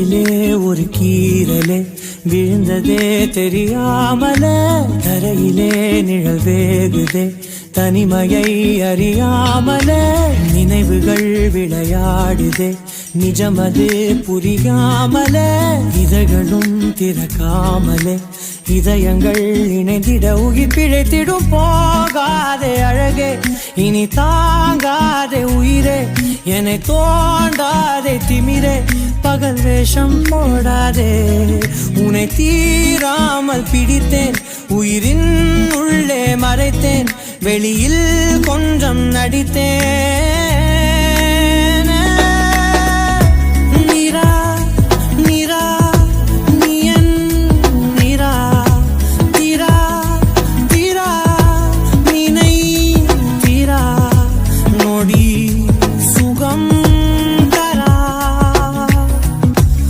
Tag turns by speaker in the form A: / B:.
A: ஒரு கீரலே விழுந்ததே தெரியாமல தரையிலே நிழல் வேகுதே தனிமையை அறியாமல நினைவுகள் விளையாடுதே நிஜமது புரியாமல இதழ்களும் திறக்காமலே இதயங்கள் இணைந்திட உயிர் பிழைத்திடும் போகாதே அழகே இனி தாங்காதே உயிரே என்னை தோண்டாதே திமிரே பகல் வேஷம் போடாதே உன்னை தீராமல் பிடித்தேன் உயிரின் உள்ளே மறைத்தேன் வெளியில் கொஞ்சம் நடித்தேன்